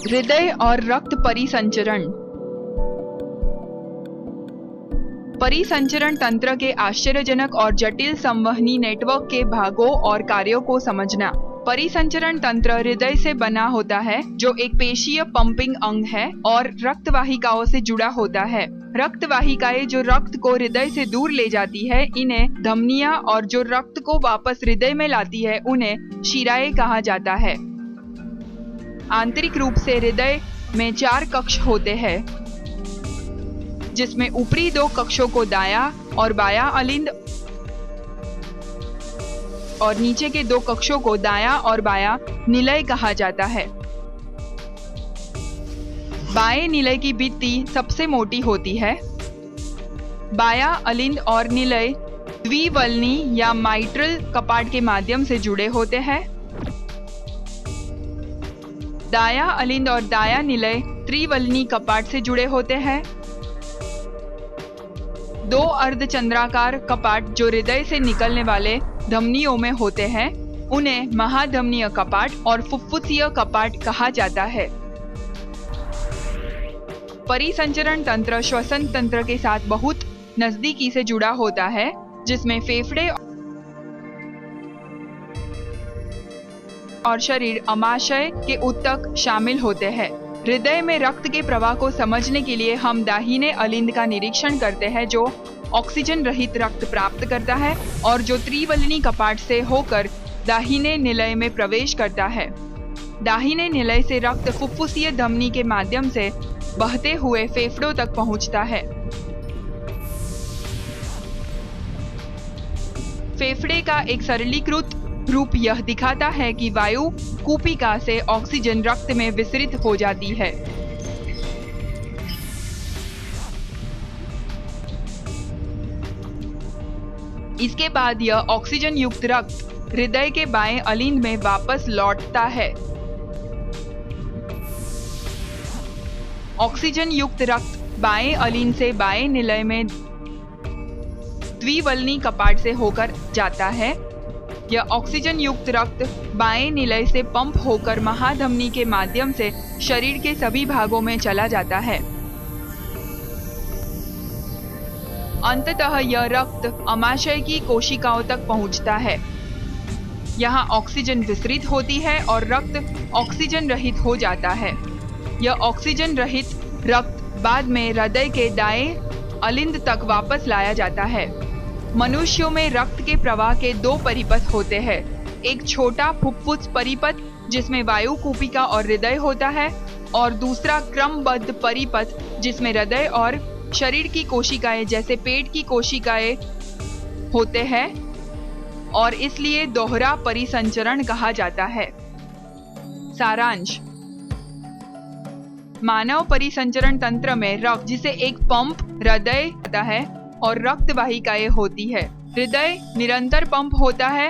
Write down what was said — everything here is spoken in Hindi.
हृदय और रक्त परिसंचरण। परिसंचरण तंत्र के आश्चर्यजनक और जटिल संवहनी नेटवर्क के भागों और कार्यों को समझना। परिसंचरण तंत्र हृदय से बना होता है, जो एक पेशीय पंपिंग अंग है और रक्त वाहिकाओं से जुड़ा होता है। रक्त वाहिकाएं जो रक्त को हृदय से दूर ले जाती है, इन्हें धमनियां, और जो रक्त को वापस हृदय में लाती है, उन्हें शिराएं कहा जाता है। आंतरिक रूप से हृदय में 4 कक्ष होते हैं, जिसमें ऊपरी 2 कक्षों को दायां और बायां अलिंद और नीचे के 2 कक्षों को दायां और बायां निलय कहा जाता है। बाएं निलय की भित्ति सबसे मोटी होती है। बायां अलिंद और निलय द्विवल्नी या माइट्रल कपाट के माध्यम से जुड़े होते हैं। दायां अलिंद और दायां निलय त्रिवल्नी कपाट से जुड़े होते हैं। 2 अर्धचंद्राकार कपाट जो हृदय से निकलने वाले धमनियों में होते हैं, उन्हें महाधमनीय कपाट और फुफ्फुसीय कपाट कहा जाता है। परिसंचरण तंत्र श्वसन तंत्र के साथ बहुत नजदीकी से जुड़ा होता है, जिसमें फेफड़े और शरीर अमाशय के ऊतक शामिल होते हैं। हृदय में रक्त के प्रवाह को समझने के लिए हम दाहिने अलिंद का निरीक्षण करते हैं, जो ऑक्सीजन रहित रक्त प्राप्त करता है और जो त्रिवल्नी कपाट से होकर दाहिने निलय में प्रवेश करता है। दाहिने निलय से रक्त फुफ्फुसीय धमनी के माध्यम से बहते हुए फेफड़ों तक पहुंचता है। फेफड़े का एक सरलीकृत रूप यह दिखाता है कि वायु कूपिका से ऑक्सीजन रक्त में विसरित हो जाती है। इसके बाद यह ऑक्सीजन युक्त रक्त हृदय के बाएं अलिंद में वापस लौटता है। ऑक्सीजन युक्त रक्त बाएं अलिंद से बाएं निलय में द्विवल्नी कपाट से होकर जाता है। यह ऑक्सीजन युक्त रक्त बाएं निलय से पंप होकर महाधमनी के माध्यम से शरीर के सभी भागों में चला जाता है। अंततः यह रक्त अमाशय की कोशिकाओं तक पहुंचता है। यहाँ ऑक्सीजन विसरित होती है और रक्त ऑक्सीजन रहित हो जाता है। यह ऑक्सीजन रहित रक्त बाद में हृदय के दाएं अलिंद तक वापस लाया जाता है। मनुष्यों में रक्त के प्रवाह के 2 परिपथ होते हैं। एक छोटा फुफ्फुस परिपथ, जिसमें वायु कूपिका और हृदय होता है, और दूसरा क्रमबद्ध परिपथ, जिसमें हृदय और शरीर की कोशिकाएं जैसे पेट की कोशिकाएं होते हैं, और इसलिए दोहरा परिसंचरण कहा जाता है। सारांश: मानव परिसंचरण तंत्र में रक्त, जिसे एक पंप हृदय होता है, और रक्त वाहिकाएं होती है। हृदय निरंतर पंप होता है